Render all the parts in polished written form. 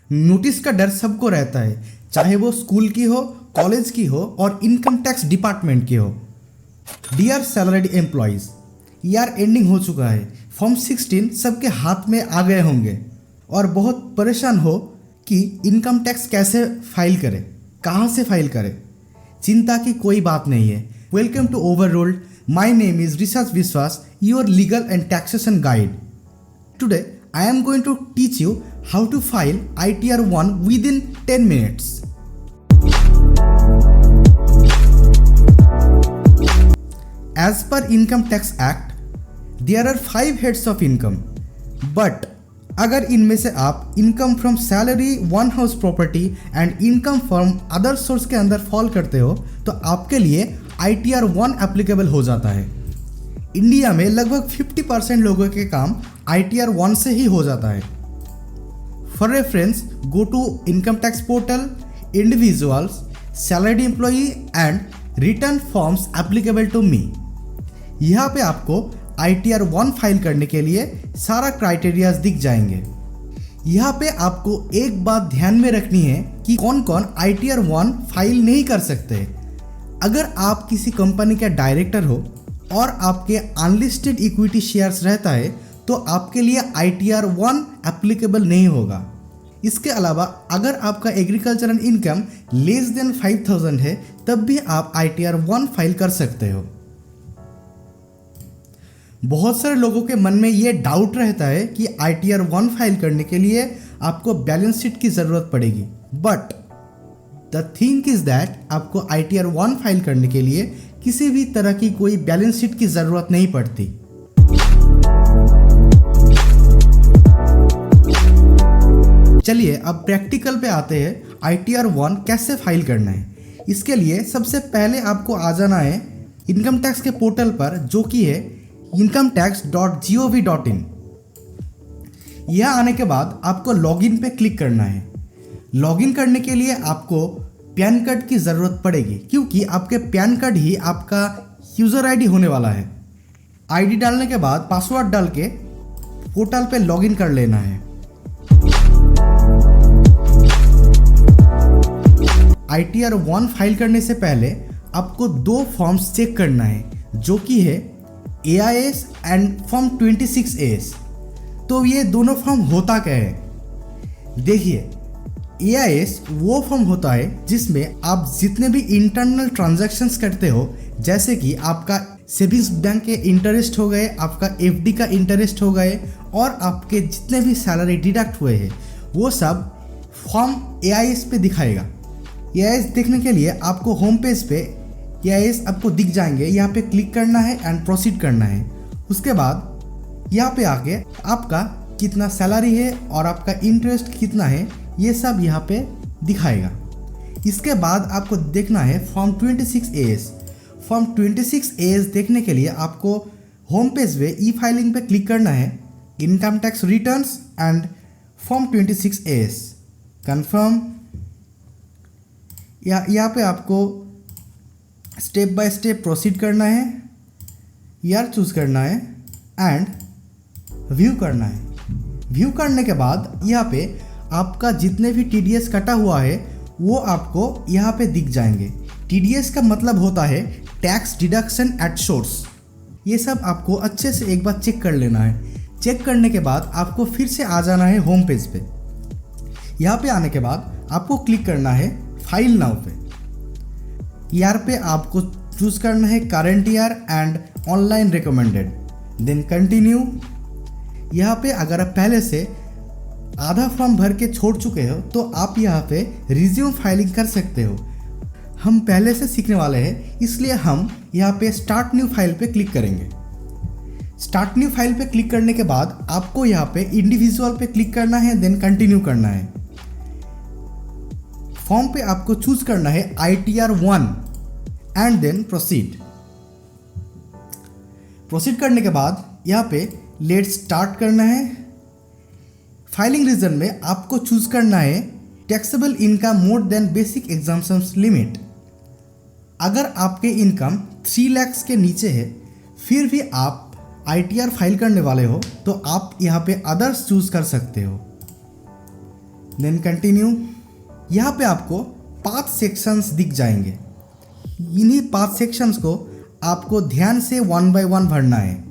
Notice का डर सबको रहता है, चाहे वो स्कूल की हो, कॉलेज की हो और इनकम टैक्स डिपार्टमेंट की हो। Dear salaried employees, year ending हो चुका है। फॉर्म 16 सबके हाथ में आ गए होंगे और बहुत परेशान हो कि इनकम टैक्स कैसे फाइल करें, कहाँ से फाइल करें। चिंता की कोई बात नहीं है। Welcome to Overrolled. My name is research Vishwas, your legal and taxation guide. Today, I am going to teach you how to file ITR 1 within 10 minutes. As per Income Tax Act, there are 5 heads of income. But अगर इनमें से आप income from salary, one house property and income from other source के अंदर fall करते हो तो आपके लिए ITR 1 एप्लीकेबल हो जाता है। इंडिया में लगभग 50% लोगों के काम ITR 1 से ही हो जाता है। For reference, go to income tax portal, individuals, salaried employee and return forms applicable to me. यहाँ पे आपको ITR 1 फाइल करने के लिए सारा क्राइटेरियाज दिख जाएंगे। यहाँ पे आपको एक बात ध्यान में रखनी है कि कौन कौन ITR 1 फाइल नहीं कर सकते। अगर आप किसी कंपनी का डायरेक्टर हो और आपके अनलिस्टेड इक्विटी शेयर्स रहता है तो आपके लिए ITR 1 एप्लीकेबल नहीं होगा। इसके अलावा अगर आपका एग्रीकल्चरल इनकम लेस देन 5000 है तब भी आप ITR 1 फाइल कर सकते हो। बहुत सारे लोगों के मन में ये डाउट रहता है कि ITR 1 फाइल करने के लिए आपको बैलेंस शीट की ज़रूरत पड़ेगी, but the thing is that आपको ITR 1 फाइल करने के लिए किसी भी तरह की कोई बैलेंस शीट की ज़रूरत नहीं पड़ती। चलिए अब प्रैक्टिकल पे आते हैं। ITR 1 कैसे फाइल करना है। इसके लिए सबसे पहले आपको आ जाना है इनकम टैक्स के पोर्टल पर, जो कि है incometax.gov.in। यह आने के बाद आपको लॉगिन पे क्लिक करना है। लॉगिन करने के लिए आपको पैन कार्ड की ज़रूरत पड़ेगी, क्योंकि आपके पैन कार्ड ही आपका यूज़र आईडी होने वाला है। आईडी डालने के बाद पासवर्ड डाल के पोर्टल पे लॉगिन कर लेना है। ITR 1 फाइल करने से पहले आपको 2 फॉर्म्स चेक करना है, जो कि है AIS एंड फॉर्म 26AS। तो ये दोनों फॉर्म होता क्या है, देखिए। AIS वो फॉर्म होता है जिसमें आप जितने भी इंटरनल ट्रांजैक्शंस करते हो, जैसे कि आपका सेविंग्स बैंक के इंटरेस्ट हो गए, आपका FD का इंटरेस्ट हो गए और आपके जितने भी सैलरी डिडक्ट हुए हैं, वो सब फॉर्म AIS पे दिखाएगा। AIS देखने के लिए आपको होम पेज पे AIS आपको दिख जाएंगे। यहाँ पे क्लिक करना है एंड प्रोसीड करना है। उसके बाद यहाँ पे आके आपका कितना सैलरी है और आपका इंटरेस्ट कितना है, ये सब यहाँ पे दिखाएगा। इसके बाद आपको देखना है फॉर्म 26AS। फॉर्म 26AS देखने के लिए आपको होम पेज पे ई फाइलिंग पे क्लिक करना है, income tax returns and form 26AS confirm. यहाँ पे आपको स्टेप बाय स्टेप प्रोसीड करना है, ईयर चूज़ करना है एंड व्यू करना है। व्यू करने के बाद यहाँ पे आपका जितने भी TDS कटा हुआ है वो आपको यहाँ पे दिख जाएंगे। TDS का मतलब होता है टैक्स डिडक्शन एट सोर्स। ये सब आपको अच्छे से एक बार चेक कर लेना है। चेक करने के बाद आपको फिर से आ जाना है होम पेज पे। यहाँ पे आने के बाद आपको क्लिक करना है फाइल नाउ पे। यहाँ पे आपको चूज़ करना है current year and online recommended, then continue. यहाँ पे अगर आप पहले से आधा फॉर्म भर के छोड़ चुके हो तो आप यहाँ पे रिज्यूम फाइलिंग कर सकते हो। हम पहले से सीखने वाले हैं, इसलिए हम यहाँ पे स्टार्ट न्यू फाइल पे क्लिक करेंगे। स्टार्ट न्यू फाइल पे क्लिक करने के बाद आपको यहाँ पे इंडिविजुअल पे क्लिक करना है, देन कंटिन्यू करना है। फॉर्म पे आपको चूज करना है ITR 1 and then proceed. Proceed करने के बाद यहाँ पे लेट स्टार्ट करना है। फाइलिंग रीजन में आपको चूज करना है taxable income more than basic exemptions limit. अगर आपके इनकम 3 लाख के नीचे है फिर भी आप ITR फाइल करने वाले हो तो आप यहाँ पे अदर्स चूज कर सकते हो। Then continue. यहाँ पे आपको 5 सेक्शंस दिख जाएंगे। इन्हीं 5 सेक्शंस को आपको ध्यान से 1 बाय 1 भरना है।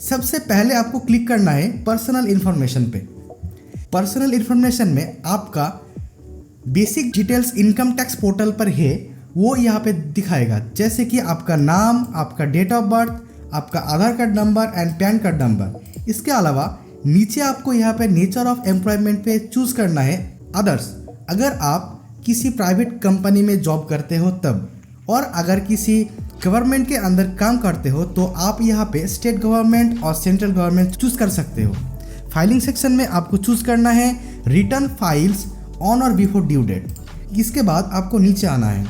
सबसे पहले आपको क्लिक करना है पर्सनल इन्फॉर्मेशन पे। पर्सनल इन्फॉर्मेशन में आपका basic details income tax portal पर है वो यहाँ पे दिखाएगा, जैसे कि आपका नाम, आपका डेट ऑफ बर्थ, आपका Aadhaar card number and PAN card number. इसके अलावा नीचे आपको यहाँ पे नेचर ऑफ एम्प्लॉयमेंट पे चूज़ करना है अदर्स, अगर आप किसी प्राइवेट कंपनी में जॉब करते हो तब, और अगर किसी गवर्नमेंट के अंदर काम करते हो तो आप यहाँ पे स्टेट गवर्नमेंट और सेंट्रल गवर्नमेंट चूज़ कर सकते हो। फाइलिंग सेक्शन में आपको चूज़ करना है रिटर्न फाइल्स ऑन और बिफोर ड्यू डेट। इसके बाद आपको नीचे आना है।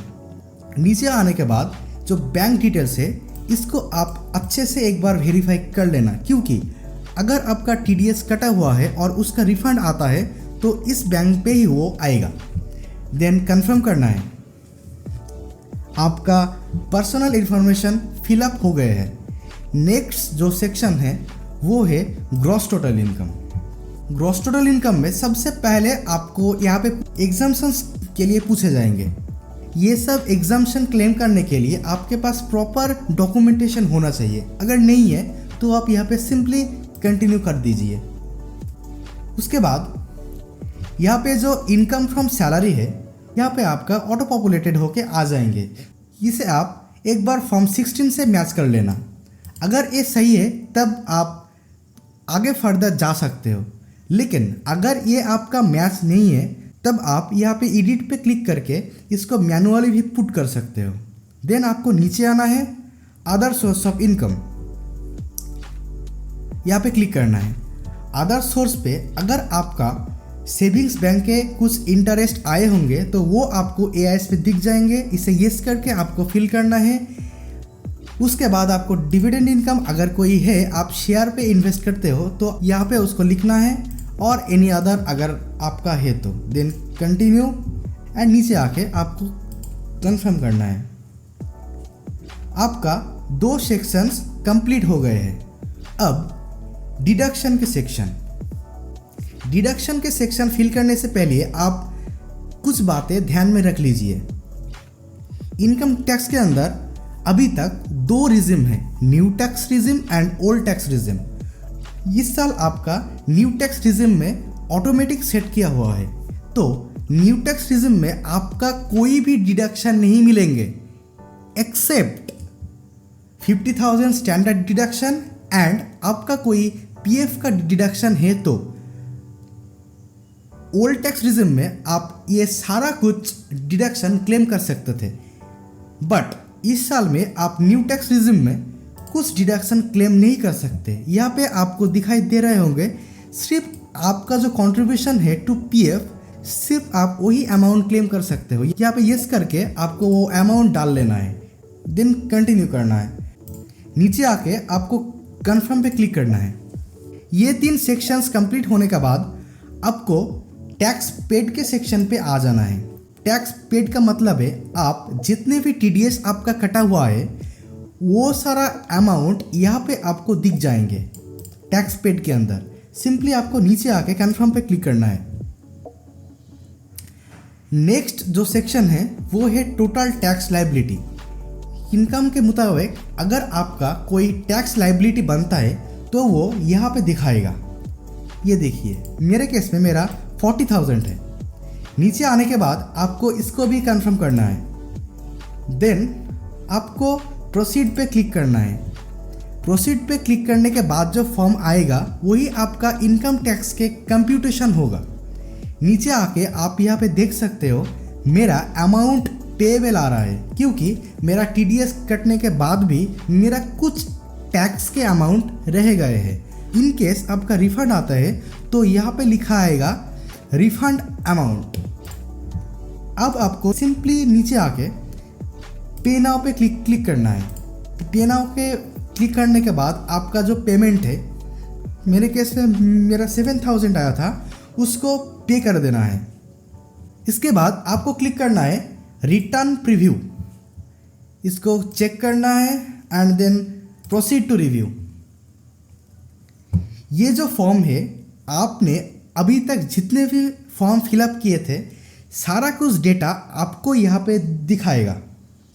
नीचे आने के बाद जो बैंक डिटेल्स है इसको आप अच्छे से एक बार वेरीफाई कर लेना, क्योंकि अगर आपका TDS कटा हुआ है और उसका रिफंड आता है तो इस बैंक पे ही वो आएगा। देन कंफर्म करना है। आपका पर्सनल इन्फॉर्मेशन फिलअप हो गए हैं। नेक्स्ट जो सेक्शन है वो है gross total income. Gross total income में सबसे पहले आपको यहाँ पे एग्जाम्पशंस के लिए पूछे जाएंगे। ये सब एग्जाम्पशन क्लेम करने के लिए आपके पास प्रॉपर डॉक्यूमेंटेशन होना चाहिए। अगर नहीं है तो आप यहाँ पे सिंपली कंटिन्यू कर दीजिए। उसके बाद यहाँ पे जो इनकम फ्रॉम सैलरी है यहाँ पे आपका ऑटो पॉपुलेटेड होके आ जाएंगे। इसे आप एक बार फॉर्म 16 से मैच कर लेना। अगर ये सही है तब आप आगे फर्दर जा सकते हो, लेकिन अगर ये आपका मैच नहीं है तब आप यहाँ पे एडिट पे क्लिक करके इसको मैनुअली भी पुट कर सकते हो। देन आपको नीचे आना है, अदर सोर्स ऑफ इनकम, यहाँ पे क्लिक करना है। अदर सोर्स पे अगर आपका सेविंग्स बैंक के कुछ इंटरेस्ट आए होंगे तो वो आपको AIS पे दिख जाएंगे। इसे येस करके आपको फिल करना है। उसके बाद आपको डिविडेंड इनकम अगर कोई है, आप शेयर पे इन्वेस्ट करते हो तो यहाँ पे उसको लिखना है, और एनी अदर अगर आपका है तो। देन कंटिन्यू एंड नीचे आके आपको कंफर्म करना है। आपका 2 सेक्शंस कंप्लीट हो गए हैं। अब डिडक्शन के सेक्शन। डिडक्शन के सेक्शन फिल करने से पहले आप कुछ बातें ध्यान में रख लीजिए। इनकम टैक्स के अंदर अभी तक 2 रिजिम है, new tax regime and old tax regime. इस साल आपका न्यू टैक्स रिजिम में ऑटोमेटिक सेट किया हुआ है, तो न्यू टैक्स रिजिम में आपका कोई भी डिडक्शन नहीं मिलेंगे एक्सेप्ट 50,000 स्टैंडर्ड डिडक्शन, एंड आपका कोई PF का डिडक्शन है तो ओल्ड टैक्स रिजिम में आप ये सारा कुछ डिडक्शन क्लेम कर सकते थे। बट इस साल में आप न्यू टैक्स रिजिम में कुछ डिडक्शन क्लेम नहीं कर सकते। यहाँ पे आपको दिखाई दे रहे होंगे सिर्फ आपका जो कंट्रीब्यूशन है टू PF, सिर्फ आप वही अमाउंट क्लेम कर सकते हो। यहाँ पे यस करके आपको वो अमाउंट डाल लेना है, देन कंटिन्यू करना है। नीचे आके आपको कन्फर्म पे क्लिक करना है। ये 3 सेक्शंस कंप्लीट होने के बाद आपको टैक्स पेड के सेक्शन पे आ जाना है। टैक्स पेड का मतलब है आप जितने भी TDS आपका कटा हुआ है वो सारा अमाउंट यहाँ पे आपको दिख जाएंगे टैक्स पेड के अंदर। सिंपली आपको नीचे आके कन्फर्म पे क्लिक करना है। नेक्स्ट जो सेक्शन है वो है टोटल टैक्स लायबिलिटी। इनकम के मुताबिक अगर आपका कोई टैक्स लायबिलिटी बनता है तो वो यहाँ पे दिखाएगा। ये देखिए मेरे केस में मेरा 40,000 है। नीचे आने के बाद आपको इसको भी कंफर्म करना है। देन आपको प्रोसीड पे क्लिक करना है। प्रोसीड पे क्लिक करने के बाद जो फॉर्म आएगा वही आपका इनकम टैक्स के कंप्यूटेशन होगा। नीचे आके आप यहाँ पे देख सकते हो मेरा अमाउंट पेएबल आ रहा है, क्योंकि मेरा TDS कटने के बाद भी मेरा कुछ टैक्स के अमाउंट रह गए हैं। इन केस आपका रिफंड आता है तो यहाँ पे लिखा आएगा रिफंड अमाउंट। अब आपको सिंपली नीचे आके पे नाउ पे क्लिक करना है। पे नाउ पे क्लिक करने के बाद आपका जो पेमेंट है, मेरे केस में मेरा 7,000 आया था, उसको पे कर देना है। इसके बाद आपको क्लिक करना है रिटर्न प्रीव्यू। इसको चेक करना है and then proceed to review. ये जो फॉर्म है आपने अभी तक जितने भी फॉर्म फिलअप किए थे, सारा कुछ डेटा आपको यहाँ पे दिखाएगा।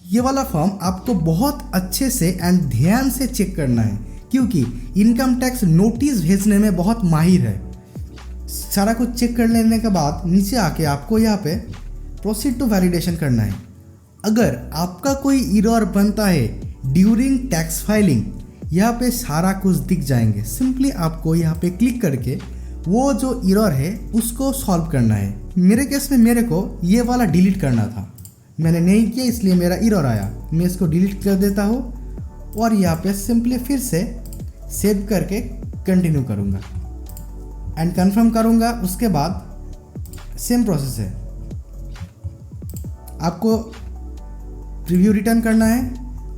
ये वाला फॉर्म आपको बहुत अच्छे से एंड ध्यान से चेक करना है, क्योंकि इनकम टैक्स नोटिस भेजने में बहुत माहिर है। सारा कुछ चेक कर लेने के बाद नीचे आके आपको यहाँ पे प्रोसीड टू वैलिडेशन करना है। अगर आपका कोई एरर बनता है ड्यूरिंग टैक्स फाइलिंग, यहाँ पे सारा कुछ दिख जाएंगे। सिंपली आपको यहाँ पे क्लिक करके वो जो एरर है उसको सॉल्व करना है। मेरे केस में मेरे को ये वाला डिलीट करना था, मैंने नहीं किया इसलिए मेरा एरर आया। मैं इसको डिलीट कर देता हूँ और यहाँ पे सिंपली फिर से सेव करके कंटिन्यू करूँगा एंड कंफर्म करूँगा। उसके बाद सेम प्रोसेस है, आपको प्रीव्यू रिटर्न करना है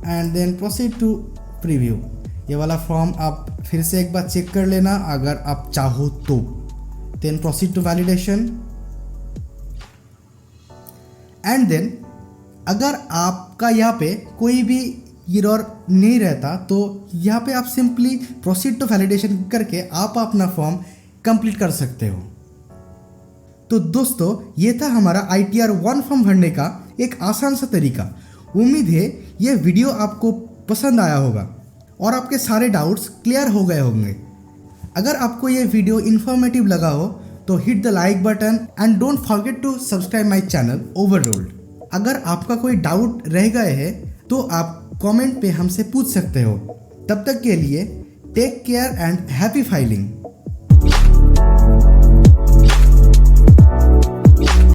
and then proceed to preview. ये वाला फॉर्म आप फिर से एक बार चेक कर लेना अगर आप चाहो तो। Then proceed to validation and then अगर आपका यहाँ पे कोई भी एरर नहीं रहता तो यहाँ पे आप सिंपली प्रोसीड टू वैलिडेशन करके आप अपना फॉर्म कंप्लीट कर सकते हो। तो दोस्तों ये था हमारा ITR 1 फॉर्म भरने का एक आसान सा तरीका। उम्मीद है ये वीडियो आपको पसंद आया होगा और आपके सारे डाउट्स क्लियर हो गए होंगे। अगर आपको ये वीडियो इन्फॉर्मेटिव लगा हो तो hit the like button and don't forget to subscribe my channel Overrolled. अगर आपका कोई डाउट रह गए हैं तो आप कमेंट पे हमसे पूछ सकते हो। तब तक के लिए take care and happy filing.